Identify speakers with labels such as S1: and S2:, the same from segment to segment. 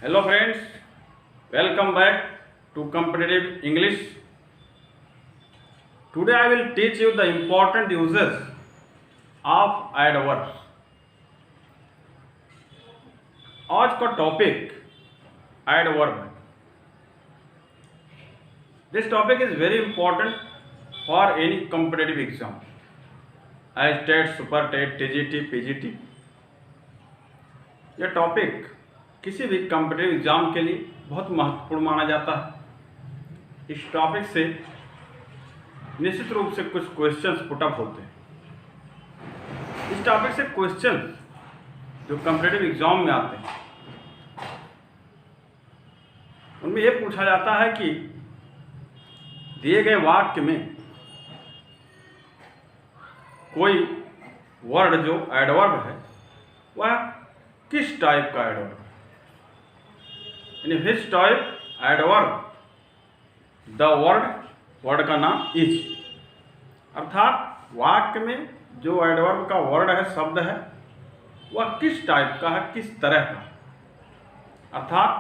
S1: Hello friends, welcome back to Competitive English. Today I will teach you the important uses of adverbs. आज का topic adverb है. This topic is very important for any competitive exam. as TET, Super TET, TGT, PGT. यह topic किसी भी competitive exam के लिए बहुत महत्वपूर्ण माना जाता है. इस टॉपिक से निश्चित रूप से कुछ क्वेश्चंस पुटअप होते हैं. इस टॉपिक से क्वेश्चन जो कॉम्पिटिटिव एग्जाम में आते हैं उनमें यह पूछा जाता है कि दिए गए वाक्य में कोई वर्ड जो एडवर्ब है वह किस टाइप का एडवर्ब है, यानी which type adverb the word का नाम इज. अर्थात वाक्य में जो एडवर्ब का वर्ड है, शब्द है, वह किस टाइप का है, किस तरह का. अर्थात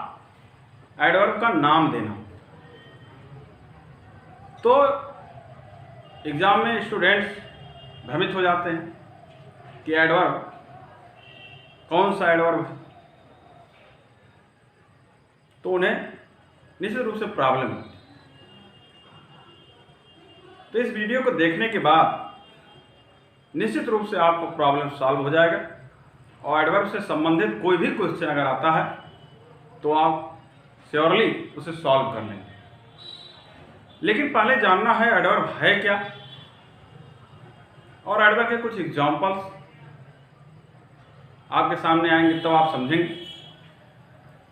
S1: एडवर्ब का नाम देना. तो एग्जाम में स्टूडेंट्स भ्रमित हो जाते हैं कि एडवर्ब कौन सा एडवर्ब है, तो उन्हें निश्चित रूप से प्रॉब्लम होती है. तो इस वीडियो को देखने के बाद निश्चित रूप से आपको प्रॉब्लम सॉल्व हो जाएगा और एडवर्ब से संबंधित कोई भी क्वेश्चन अगर आता है तो आप श्योरली उसे सॉल्व कर लेंगे. लेकिन पहले जानना है एडवर्ब है क्या और एडवर्ब के कुछ एग्जांपल्स आपके सामने आएंगे तो आप समझेंगे.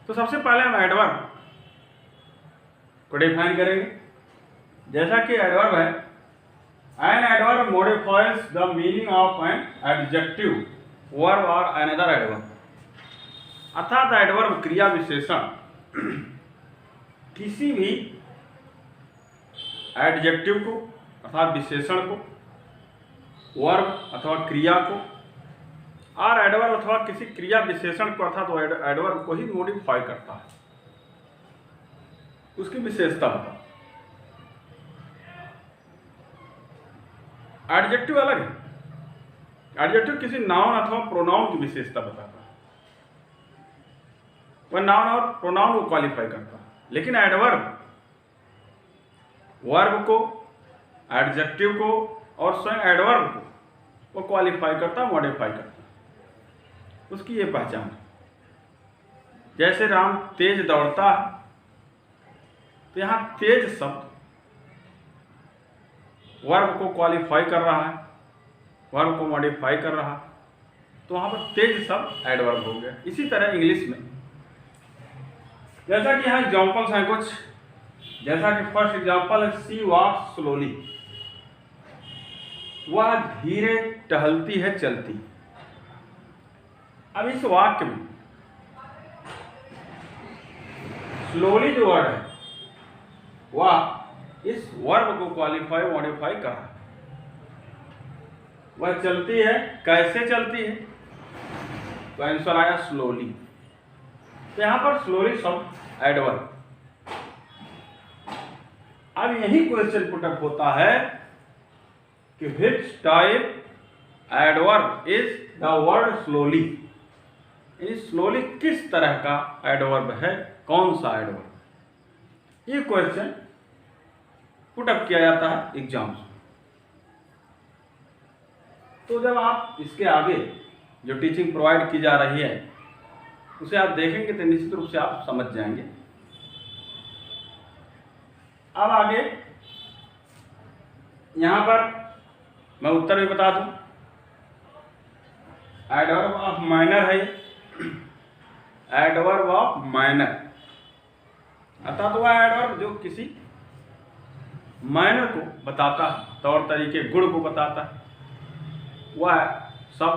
S1: तो सबसे पहले हम एडवर्ब को डिफाइन करेंगे. जैसा कि एडवर्ब है, an adverb modifies the meaning of an adjective verb और अनदर एडवर्ब. अर्थात एडवर्ब क्रिया विशेषण किसी भी एडजेक्टिव को अर्थात विशेषण को, वर्ब अथवा क्रिया को और एडवर्ब अथवा किसी क्रिया विशेषण को अर्थात तो एडवर्ब को ही मॉडिफाई करता है, उसकी विशेषता बताता है. एडजेक्टिव अलग है. एडजेक्टिव किसी नाउन अथवा प्रोनाउन की विशेषता बताता है, वह नाउन और प्रोनाउन को क्वालिफाई करता है. लेकिन एडवर्ब वर्ब को, एडजेक्टिव को और स्वयं एडवर्ब को वो क्वालिफाई करता है, मॉडिफाई करता है. उसकी ये पहचान है. जैसे राम तेज दौड़ता है, तो यहाँ तेज शब्द वर्ब को क्वालिफाई कर रहा है, वर्ब को मॉडिफाई कर रहा है, तो वहाँ पर तेज शब्द एडवर्ब हो गया. इसी तरह इंग्लिश में जैसा कि यहाँ एग्जाम्पल्स हैं कुछ. जैसा कि फर्स्ट एग्जाम्पल है सी वॉक्स स्लोली, वह धीरे टहलती है, चलती. अब इस वाक्य में स्लोली जो वर्ड है वह इस वर्ब को क्वालिफाई मॉडिफाई कर रहा है. वह चलती है, कैसे चलती है, तो आंसर आया स्लोली. तो यहां पर स्लोली शब्द एडवर्ब. अब यही क्वेश्चन पुटअप होता है कि which type adverb is the word slowly. Slowly किस तरह का एडवर्ब है, कौन सा एडवर्ब. ये क्वेश्चन पुटअप किया जाता है एग्जाम्स में. तो जब आप इसके आगे जो टीचिंग प्रोवाइड की जा रही है उसे आप देखेंगे तो निश्चित रूप से आप समझ जाएंगे. अब आगे यहां पर मैं उत्तर भी बता दूं. एडवर्ब ऑफ माइनर है, एडवर्ब ऑफ माइनर अर्थात वह एडवर्ब जो किसी माइनर को बताता है, तौर तरीके, गुण को बताता है, वह सब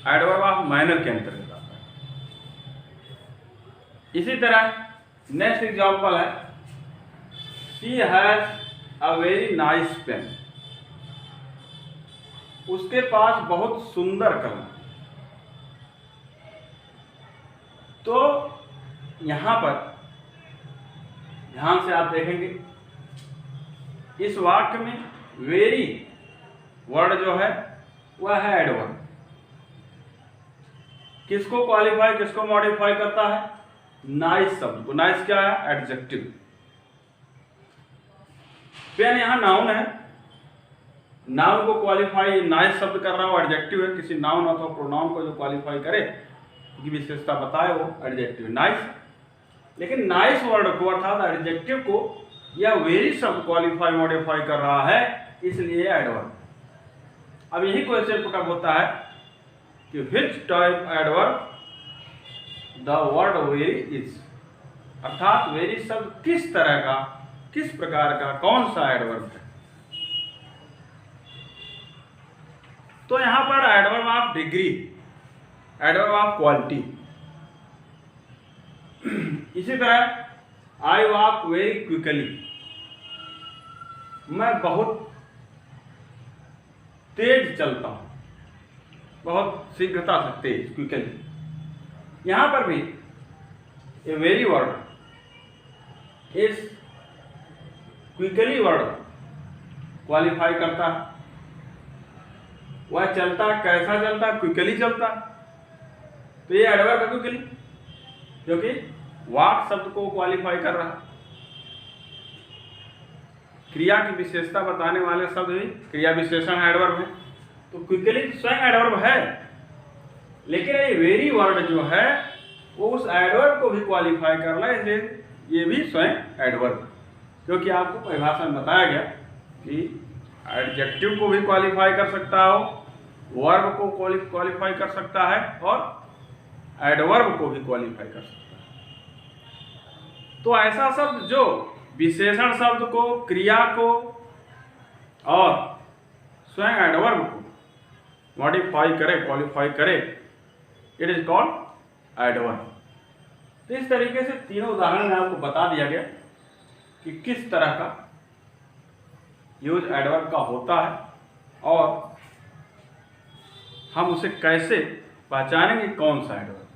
S1: एडवर्ब ऑफ माइनर के अंतर्गत आता है. इसी तरह नेक्स्ट एग्जांपल है she has a very nice pen. उसके पास बहुत सुंदर कलम. तो यहां पर ध्यान से आप देखेंगे इस वाक्य में वेरी वर्ड जो है वह है एडवर्ब। किसको क्वालिफाई किसको मॉडिफाई करता है? नाइस शब्द को। नाइस क्या है? एडजेक्टिव। पेन यहां नाउन है, नाउन को क्वालिफाई नाइस शब्द कर रहा हो, एडजेक्टिव है। किसी नाउन अथवा प्रोनाउन को जो क्वालिफाई करे की विशेषता बताए वो एडजेक्टिव नाइस। लेकिन नाइस वर्ड को अर्थात एडजेक्टिव को या वेरी शब्द क्वालिफाई मॉडिफाई कर रहा है, इसलिए एडवर्ब। अब यही क्वेश्चन पुटअप होता है कि which type adverb the word very is, अर्थात वेरी शब्द किस तरह का, किस प्रकार का, कौन सा एडवर्ब है। तो यहां पर adverb of degree, adverb of quality. इसी तरह आई वॉक वेरी क्विकली, मैं बहुत तेज चलता हूं, बहुत शीघ्रता से तेज, क्विकली। यहां पर भी ए वेरी वर्ड इस क्विकली वर्ड क्वालिफाई करता है। वह चलता कैसा चलता? क्विकली चलता। तो ये एडवर्ब है क्विकली, क्योंकि वॉक शब्द को क्वालिफाई कर रहा है। क्रिया की विशेषता बताने वाले शब्द भी क्रिया विशेषण एडवर्ब है, तो क्विकली स्वयं एडवर्ब है। लेकिन ये वेरी वर्ड जो है वो उस एडवर्ब को भी क्वालिफाई कर रहा है, इसलिए ये भी स्वयं एडवर्ब, क्योंकि आपको परिभाषा में बताया गया कि एडजेक्टिव को भी क्वालिफाई कर सकता हो, वर्ब को क्वालिफाई कर सकता है और एडवर्ब को भी क्वालिफाई कर सकता है। तो ऐसा शब्द जो विशेषण शब्द को, क्रिया को और स्वयं एडवर्ब को मॉडिफाई करे, क्वालिफाई करे, इट इज कॉल्ड एडवर्ब। तो इस तरीके से तीनों उदाहरण में आपको बता दिया गया कि किस तरह का यूज एडवर्ब का होता है और हम उसे कैसे पहचानेंगे कौन सा एडवर्ब।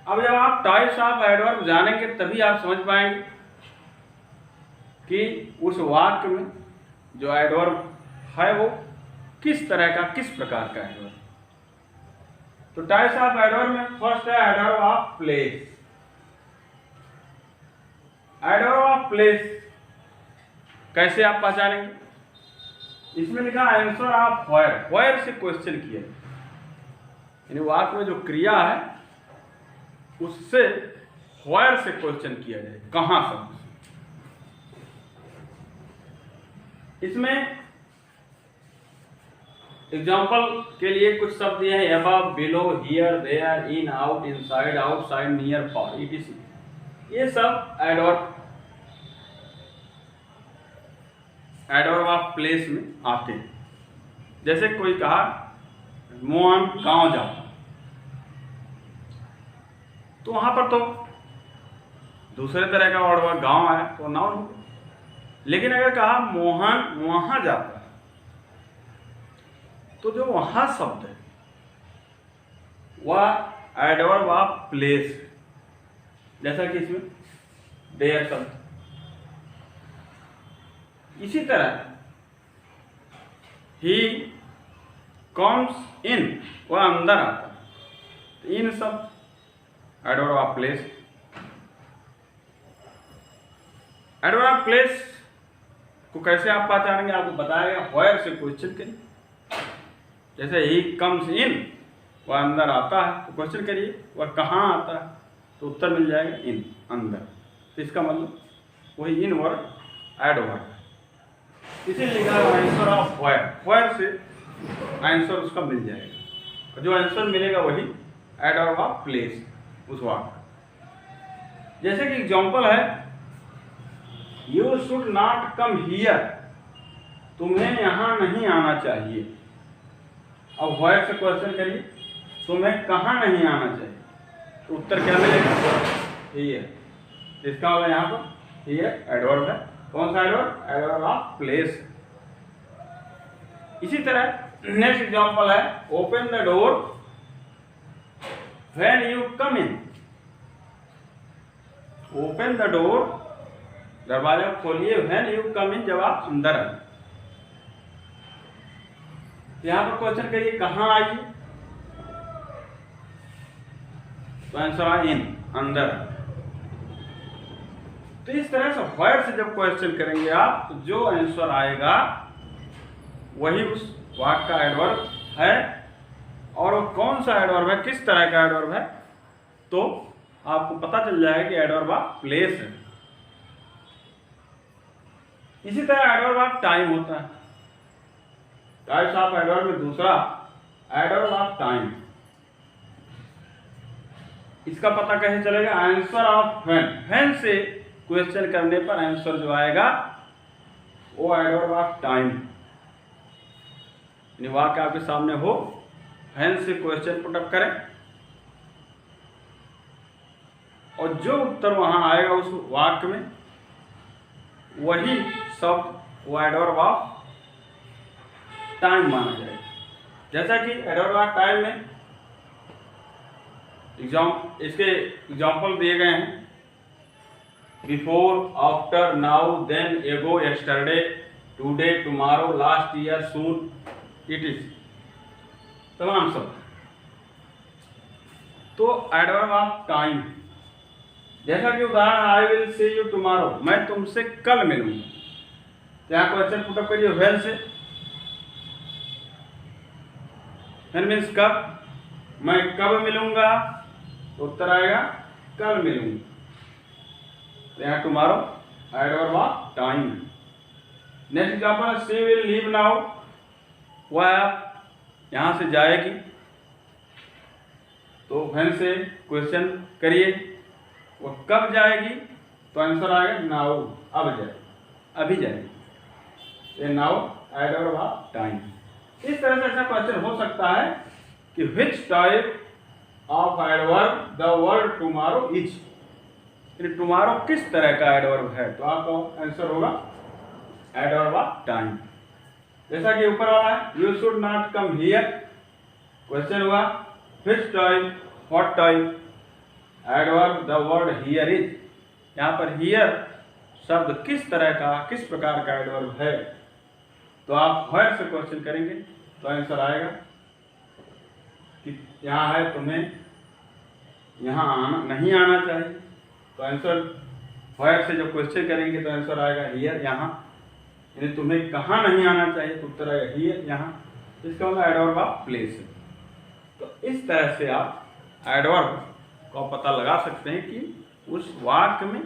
S1: अब जब आप टाइप्स ऑफ एडवर्ब जानेंगे तभी आप समझ पाएंगे कि उस वाक्य में जो एडवर्ब है वो किस तरह का, किस प्रकार का एडवर्ब। तो टाइप्स ऑफ एडवर्ब में फर्स्ट है adverb of place. Adverb of place कैसे आप पहचानेंगे? इसमें लिखा आंसर ऑफ व्हेयर, व्हेयर से क्वेश्चन किया, यानी वाक्य में जो क्रिया है उससे व्हेयर से क्वेश्चन किया जाए, कहां शब्द से। इसमें एग्जाम्पल के लिए कुछ शब्द दिए हैं, above, below, here, there, in, out, inside, outside, near, far, etc। ये सब एडवर्ब ऑफ प्लेस में आते हैं। जैसे कोई कहा मोहन गांव जाता, तो वहां पर तो दूसरे तरह का वर्ड हुआ, गांव आया तो नाउन हो। लेकिन अगर कहा मोहन वहां जाता है, तो जो वहां शब्द है वह एडवर्ब ऑफ प्लेस है। जैसा कि इसमें देयर शब्द। इसी तरह ही कम्स इन, वह अंदर आता है, तो इन शब्द adverb of place. Adverb of place को कैसे आप पहचानेंगे? आपको बताया गया व्हेयर से क्वेश्चन करिए। जैसे ही कम्स इन, वह अंदर आता है, तो क्वेश्चन करिए वह कहाँ आता है, तो उत्तर मिल जाएगा इन, अंदर। तो इसका मतलब वही इन वर्ड एडवर्ब, इसीलिए लिखा है आंसर ऑफ व्हेयर, व्हेयर से आंसर उसका मिल जाएगा, और जो आंसर मिलेगा वही एडवर्ब ऑफ प्लेस उस वाक्य। जैसे कि एग्जांपल है you should not come here, तुम्हें यहां नहीं आना चाहिए। अब व्हेयर से क्वेश्चन करिए, तुम्हें कहां नहीं आना चाहिए, तो उत्तर क्या मिलेगा? हियर। इसका होगा यहाँ पर हियर एडवर्ब है। कौन सा एडवर्ब? Adverb of place. इसी तरह नेक्स्ट एग्जांपल है open the door when you come in, open the door, दरवाजा खोलिए, व्हेन यू कम इन, जब आप अंदर आए। यहां पर क्वेश्चन करिए कहां आइए, तो आंसर है इन, अंदर। तो इस तरह से व्हेयर से जब क्वेश्चन करेंगे आप, तो जो आंसर आएगा वही उस वाक्य का एडवर्ब है। और वो कौन सा एडवर्ब है, किस तरह का एडवर्ब है, तो आपको पता चल जाएगा कि एडवर्ब ऑफ प्लेस है। इसी तरह एडवर्ब ऑफ टाइम होता है। टाइप्स ऑफ एडवर्ब में दूसरा एडवर्ब ऑफ टाइम। इसका पता कैसे चलेगा, आंसर ऑफ व्हेन। व्हेन से क्वेश्चन करने पर आंसर जो आएगा वो एडवर्ब ऑफ टाइम, यानी वाक्य आपके सामने हो, व्हेन से क्वेश्चन पुटअप करें और जो उत्तर वहां आएगा उस वाक्य में वही शब्द वो एडवर्ब ऑफ टाइम माना जाएगा। जैसा कि एडवर्ब ऑफ टाइम में इसके एग्जाम्पल दिए गए हैं, बिफोर, आफ्टर, नाउ, देन, एगो, yesterday, today, tomorrow, last year, soon, it is, तमाम सब। तो एडवर्ब ऑफ टाइम, जैसा कि उदाहरण, I will see you tomorrow, मैं तुमसे कल मिलूंगा। यहाँ क्वेश्चन पुटअप करिए व्हेन से। व्हेन मीन्स कब, मैं कब मिलूंगा, तो उत्तर आएगा कल मिलूंगा। यहाँ tomorrow adverb of time. Next example, she will leave now, वह यहां से जाएगी। तो व्हेन से क्वेश्चन करिए, वो कब जाएगी, तो आंसर आएगा नाउ, अब जाएगी, अभी जाएगी। ये नाउ एडवर्ब ऑफ टाइम। इस तरह से ऐसा क्वेश्चन हो सकता है कि which type of adverb the word tomorrow is, tomorrow किस तरह का एडवर्ब है, तो आपका आंसर होगा एडवर्ब ऑफ टाइम। जैसा कि ऊपर वाला है, you should not come here, question हुआ which type, what type, adverb the word here is. यहाँ पर हियर शब्द किस तरह का, किस प्रकार का एडवर्ब है, तो आप व्हेयर से क्वेश्चन करेंगे तो आंसर आएगा कि यहाँ है, तुम्हें यहाँ आना नहीं आना चाहिए, तो आंसर व्हेयर से जब क्वेश्चन करेंगे तो आंसर आएगा हियर, यहाँ, यानी तुम्हें कहाँ नहीं आना चाहिए, तो उत्तर आएगा हियर, यहाँ। इसका मतलब एडवर्ब ऑफ प्लेस है। तो इस तरह से आप एडवर्ब का पता लगा सकते हैं कि उस वाक्य में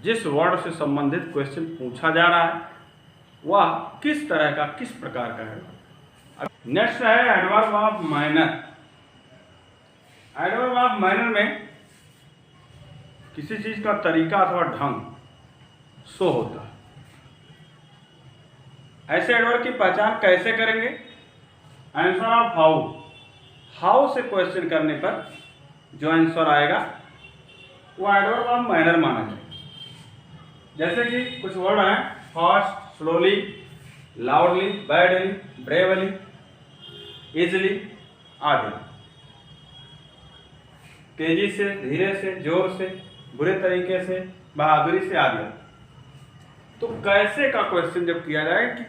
S1: जिस वर्ड से संबंधित क्वेश्चन पूछा जा रहा है वह किस तरह का, किस प्रकार का है। नेक्स्ट है adverb of minor. Adverb of minor में किसी चीज का तरीका अथवा ढंग शो होता है। ऐसे एडवर्ब की पहचान कैसे करेंगे, आंसर ऑफ हाउ। हाउ से क्वेश्चन करने पर जो आंसर आएगा वो एडवर्ब ऑफ माइनर माना जाएगा। जैसे कि कुछ वर्ड हैं, fast, slowly, loudly, badly, bravely, easily आदि। तेजी से, धीरे से, जोर से, बुरे तरीके से, बहादुरी से आदि। तो कैसे का क्वेश्चन जब किया जाए कि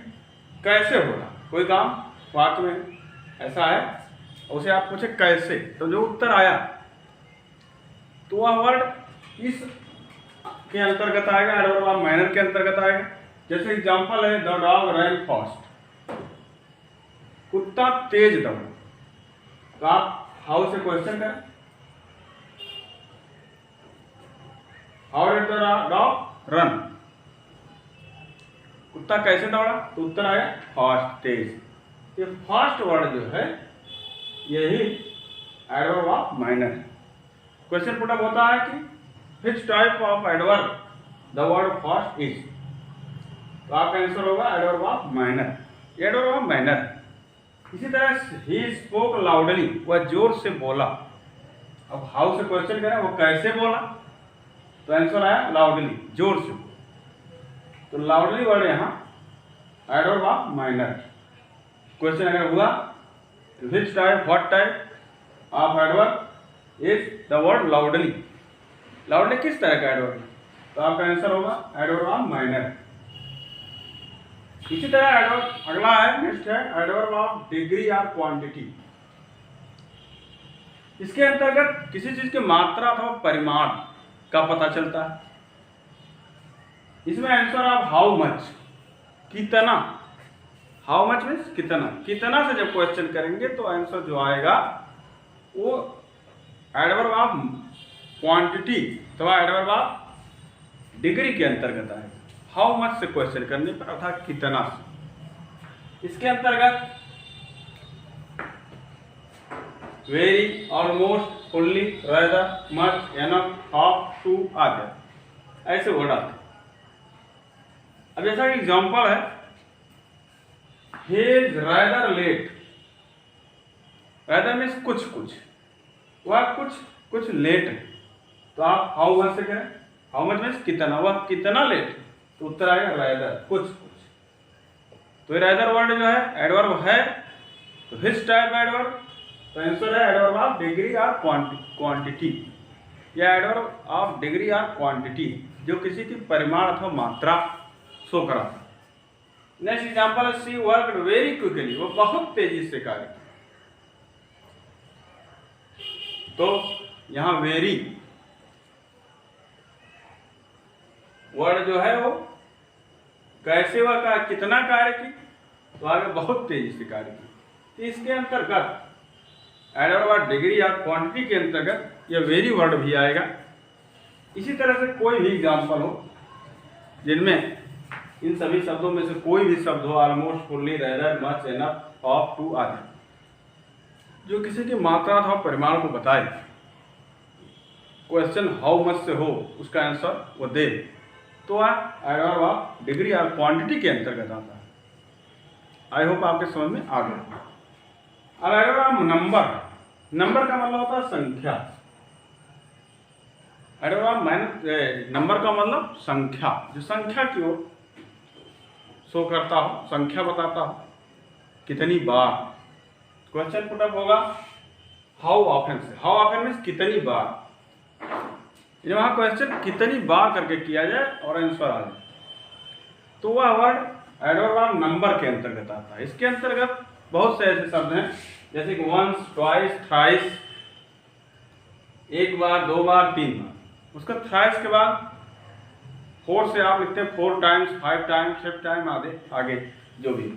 S1: कैसे होगा कोई काम, वाक्य में ऐसा है, उसे आप पूछे कैसे, तो जो उत्तर आया तो वह वर्ड इस के अंतर्गत आएगा, एडवर्ब ऑफ माइनर के अंतर्गत आएगा। जैसे एग्जांपल है, द डॉग रन फास्ट, कुत्ता तेज दौड़ा। तो आप हाउ से क्वेश्चन करें, how did the dog run, कुत्ता कैसे दौड़ा, तो उत्तर आया फास्ट, तेज। ये फास्ट वर्ड जो है यही एडवर्ब ऑफ माइनर है। क्वेश्चन पुटअप होता है कि which type of adverb the word fast is, तो आपका आंसर होगा adverb of minor, adverb of minor. इसी तरह ही स्पोक लाउडली, वह जोर से बोला। अब हाउ से क्वेश्चन करें, वो कैसे बोला, तो आंसर आया लाउडली, जोर से। तो लाउडली वर्ड यहाँ एडवर्ब ऑफ माइनर। क्वेश्चन अगर हुआ which type, what type, of adverb is the word loudly. Loudly किस तरह का एडवर्ब है? तो आपका आंसर होगा एडवर्ब ऑफ माइनर। इसी तरह एडवर्ब अगला है, नेक्स्ट है एडवर्ब ऑफ डिग्री और क्वांटिटी। इसके अंतर्गत किसी चीज की मात्रा अथवा परिमाण का पता चलता है। इसमें आंसर ऑफ हाउ मच, कितना, हाउ मच मीन्स कितना, कितना से जब क्वेश्चन करेंगे तो आंसर जो आएगा वो एडवर्ब ऑफ क्वांटिटी अथवा एडवर्ब ऑफ डिग्री के अंतर्गत आएगा। हाउ मच से क्वेश्चन करने पर अर्थात कितना से। इसके अंतर्गत very, almost, fully, rather, much, enough, half, too आदि ऐसे वर्ड आते हैं। अब जैसा कि एग्जांपल है, he is rather late, rather means कुछ कुछ, वह कुछ लेट है, तो आप हाउ मच से करें, हाउ मच मीन्स कितना, वह कितना लेट है, तो उत्तर आएगा rather, कुछ कुछ। तो rather वर्ड जो है एडवर्ब है, तो which टाइप एडवर्ब, तो आंसर है एडवर्ब ऑफ डिग्री और क्वांटिटी, या एडवर्ब ऑफ डिग्री और क्वांटिटी जो किसी की परिमाण अथवा मात्रा शो कराता है। नेक्स्ट एग्जांपल है, शी वर्कड वेरी क्विकली, वो बहुत तेजी से कार्य किया। तो यहां वेरी वर्ड जो है वो कैसे वह कितना कार्य की, तो आगे बहुत तेजी से कार्य की। तो इसके अंतर्गत एडवर्ब ऑफ डिग्री या क्वांटिटी के अंतर्गत यह वेरी वर्ड भी आएगा। इसी तरह से कोई भी एग्जांपल हो जिनमें इन सभी शब्दों में से कोई भी शब्द हो, almost, fully, rather, much, enough, half, too आदि, जो किसी की मात्रा अथवा परिमाण को बताए, क्वेश्चन हाउ मच से हो उसका आंसर वो दे, तो वह एडवर्ब ऑफ डिग्री और क्वांटिटी के अंतर्गत आता है। आई होप आपके समझ में आ गया। अब एडवर्ब ऑफ नंबर, नंबर का मतलब होता है संख्या। एडवर्ब ऑफ नंबर का मतलब संख्या, जो संख्या की ओर शो करता हो, संख्या बताता हो, कितनी बार। क्वेश्चन पुटअप होगा हाउ ऑफन से, हाउ ऑफन मीन्स कितनी बार, वहां क्वेश्चन कितनी बार करके किया जाए और आंसर आ जाए, तो वह वर्ड एडवर्ब ऑफ नंबर के अंतर्गत आता है। इसके अंतर्गत बहुत से ऐसे शब्द हैं जैसे कि वंस, ट्वाइस, थ्राइस, एक बार, दो बार, तीन बार। उसका थ्राइस के बाद 4 से आप लिखते हैं 4 टाइम्स, 5 टाइम्स, 6 टाइम आगे जो भी।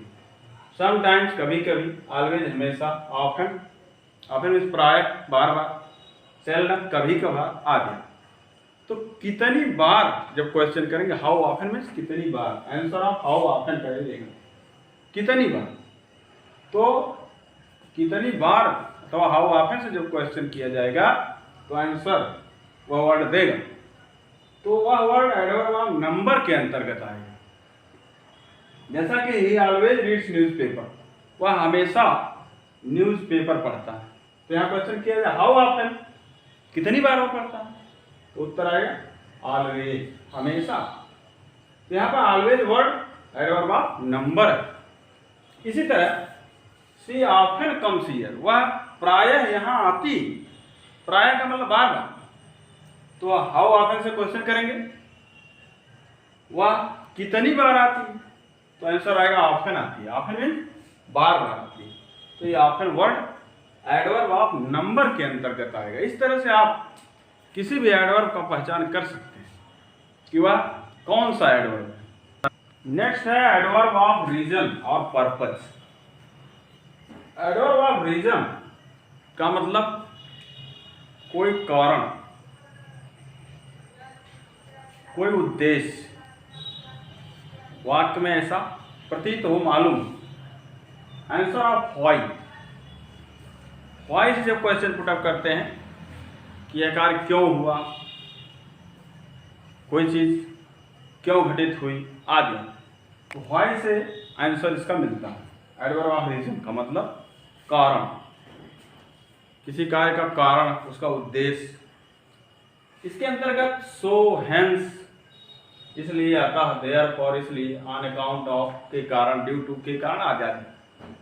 S1: सम टाइम्स कभी कभी, ऑलवेज हमेशा, ऑफन, ऑफन मीन्स प्राय, बार बार, सेल्डम कभी कभार आदि। तो कितनी बार जब क्वेश्चन करेंगे, हाउ ऑफन मीन्स कितनी बार, आंसर ऑफ हाउ ऑफन करेंगे कितनी बार। तो कितनी बार अथवा हाउ ऑफन से जब क्वेश्चन किया जाएगा तो आंसर वह वर्ड देगा, तो वह वर्ड एडवर्ब ऑफ नंबर के अंतर्गत आएगा। जैसा कि ही ऑलवेज रीड्स न्यूज़पेपर, वह हमेशा न्यूज़पेपर पढ़ता है। तो यहाँ क्वेश्चन किया जाए हाउ ऑफन, कितनी बार वो पढ़ता है, तो उत्तर आएगा ऑलवेज, हमेशा। तो यहाँ पर always word adverb of number है। इसी तरह सी ऑफन कम्स हियर, वह प्रायः यहाँ आती, प्रायः का मतलब बार बार। तो हाउ ऑफन से क्वेश्चन करेंगे, वह कितनी बार आती है, तो आंसर आएगा ऑफन आती है, ऑफन मीन्स बार बार आती है। तो ये often word adverb of number के अंतर्गत आएगा। इस तरह से आप किसी भी एडवर्ब का पहचान कर सकते हैं कि वह कौन सा एडवर्ब है। नेक्स्ट है एडवर्ब ऑफ रीजन और पर्पस। एडवर्ब ऑफ रीजन का मतलब कोई कारण, कोई उद्देश्य, वाक्य में ऐसा प्रतीत हो, मालूम। आंसर ऑफ व्हाई, व्हाई से जब क्वेश्चन पुटअप करते हैं कि यह कार्य क्यों हुआ, कोई चीज क्यों घटित हुई आदि, तो व्हाई से आंसर इसका मिलता है। एडवर्ब ऑफ रीजन का मतलब कारण, किसी कार्य का कारण, उसका उद्देश्य। इसके अंतर्गत सो, हेंस इसलिए आता है, देयरफॉर इसलिए, ऑन अकाउंट ऑफ के कारण, ड्यू टू के कारण आ जाते हैं।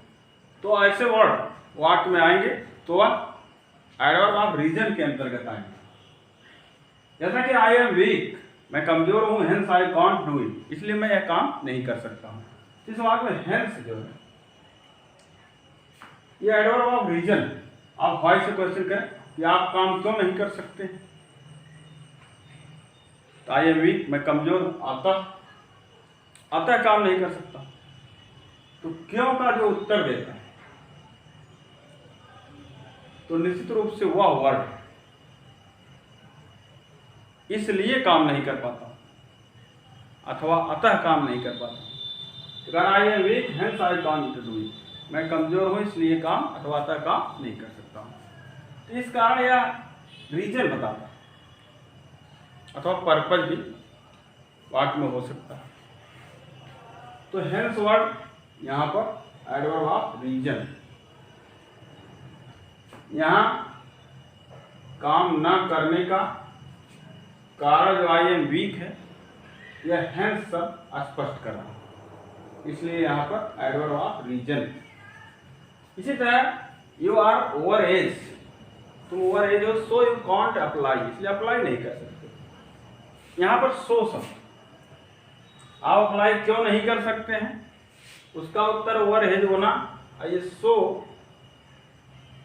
S1: तो ऐसे वर्ड वाक्य में आएंगे तो वह एडवर्ब ऑफ रीजन के अंतर्गत आएंगे। जैसा कि आई एम वीक, मैं कमजोर हूं, hence I can't do it, इसलिए मैं यह काम नहीं कर सकता हूं। इस वाक्य में हेंस जो है ये एडवर्ब ऑफ रीजन। आप व्हाई से क्वेश्चन करें कि आप काम क्यों नहीं कर सकते। तो आई एम वीक, मैं कमजोर हूं, अतः काम नहीं कर सकता। तो क्यों का जो उत्तर देता है तो निश्चित रूप से वह वर्ड इसलिए काम नहीं कर पाता अथवा अतः काम नहीं कर पाता। अगर I am weak hence I can't do it, मैं कमजोर हूं इसलिए काम अथवा अतः काम नहीं कर सकता हूं। तो इस कारण यह रीजन बताता अथवा पर्पज भी वाक्य में हो सकता है। तो हेंस वर्ड यहां पर एडवर्ब ऑफ रीजन। यहां काम न करने का कारण जो आई एम वीक है यह हेंस सब स्पष्ट कर रहा है, इसलिए यहां पर एडवर्ब ऑफ रीजन। इसी तरह यू आर ओवर एज, तुम ओवर एज हो, सो यू कांट अप्लाई, इसलिए अप्लाई नहीं कर सकते। यहां पर सो शब्द आप अप्लाई क्यों नहीं कर सकते हैं, उसका उत्तर ओवर एज होना। ये सो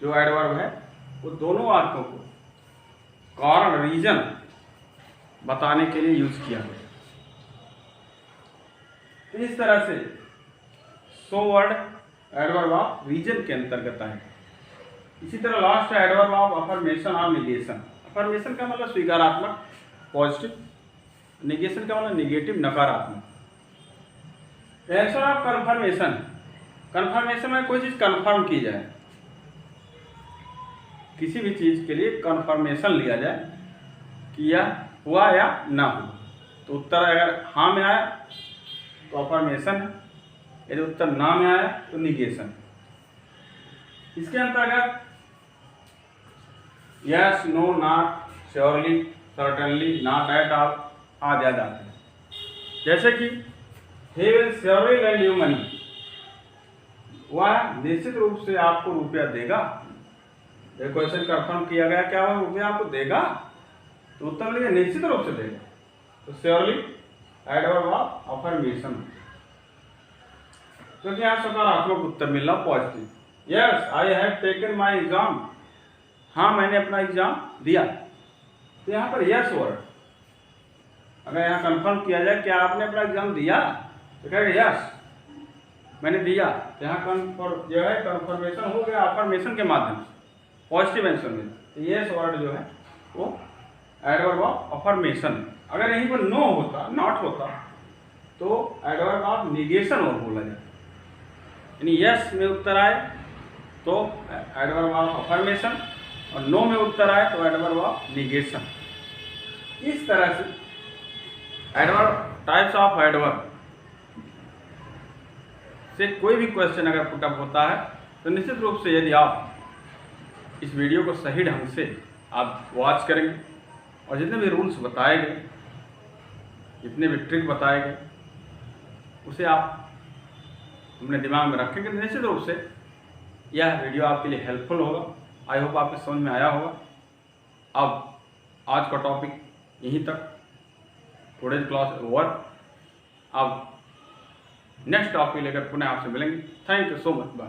S1: जो एडवर्ब है वो दोनों वाक्यों को कारण रीजन बताने के लिए यूज किया गया। तो इस तरह से so word adverb of reason के अंतर्गत आए। इसी तरह लास्ट है एडवर्ब ऑफ अफर्मेशन और निगेशन। अफर्मेशन का मतलब स्वीकारात्मक पॉजिटिव, निगेशन का मतलब निगेटिव नकारात्मक। ऑफ कंफर्मेशन, कंफर्मेशन में कोई चीज कंफर्म की जाए, किसी भी चीज के लिए कंफर्मेशन लिया जाए कि यह हुआ या ना हुआ। तो उत्तर अगर हाँ में आया तो अफर्मेशन है, यदि उत्तर ना में आया तो निगेशन। इसके अंतर्गत yes, no, not, surely, certainly, not at all आदि आ जाते हैं। जैसे कि he will surely lend you money, वह निश्चित रूप से आपको रुपया देगा। ये क्वेश्चन कंफर्म किया गया क्या वह रुपया आपको देगा, तो उत्तर लिखिए निश्चित रूप से देगा। तो श्योरली एडवर्ब ऑफ अफर्मेशन, क्योंकि यहाँ सकारात्मक उत्तर मिल रहा positive. Yes I have taken my exam, हाँ मैंने अपना एग्जाम दिया। तो यहाँ पर यस वर्ड अगर यहाँ कंफर्म किया जाए क्या आपने अपना एग्जाम दिया, तो कहेगा यस मैंने दिया। तो यहाँ कन्फर्म जो है कंफर्मेशन हो गया अफर्मेशन के माध्यम से, पॉजिटिव आंसर में। तो यस वर्ड जो है वो एडवर्ब ऑफ अफर्मेशन। अगर यहीं पर नो होता, नॉट होता, तो एडवर्ब ऑफ निगेशन और बोला जाता। यानी यस में उत्तर आए तो एडवर्ब ऑफ अफर्मेशन, और नो में उत्तर आए तो एडवर्ब ऑफ निगेशन। इस तरह से एडवर्ब, टाइप्स ऑफ एडवर्ब से कोई भी क्वेश्चन अगर पुटअप होता है तो निश्चित रूप से यदि आप इस वीडियो को सही ढंग से आप वॉच करेंगे और जितने भी रूल्स बताए गए, जितने भी ट्रिक बताए गए, उसे आप अपने दिमाग में रखेंगे तो निश्चित रूप से यह वीडियो आपके लिए हेल्पफुल होगा। आई होप आपको समझ में आया होगा। अब आज का टॉपिक यहीं तक, टुडेज क्लास ओवर। अब नेक्स्ट टॉपिक लेकर पुनः आपसे मिलेंगे। Thank you so much, bye.